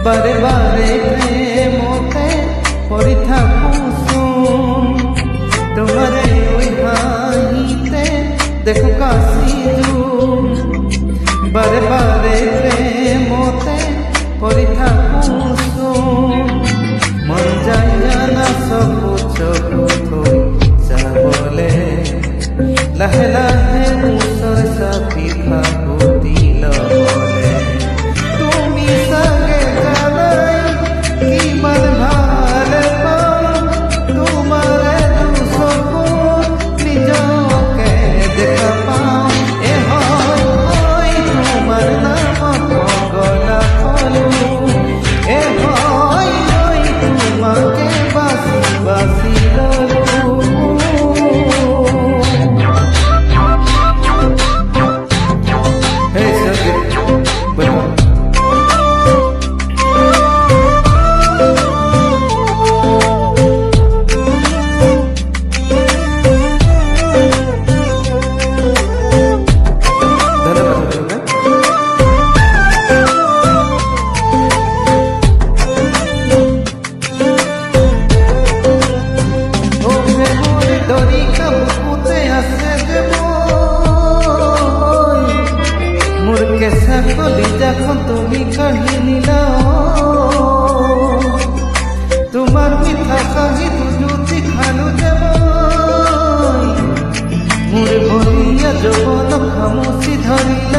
বারে বারে প্রেমতে পড়ি থাকুছুন তোমারে ওই হাইতে দেখো কাশিজুন বারে বারে প্রেমতে পড়ি থাকুছুন মন যায় না সব চোখ থই যাবলে লাহে লাহে মুসর সাপি ভাবতি লবলে তুমি সঙ্গে জানাই কি মন ভালে পাও তোমারে দুসকুন নিজকে দেখা পাও এ হয় তোমার নাম পগলা হলু এ হয় তোমাকে বাসি বাসি ললু কেসা কলি যখন তুমি কাহিনী তোমার মিঠা কাহি দুজুতি খালু যাব মুরে ভরিয়া যৌবন খামুচি ধরিল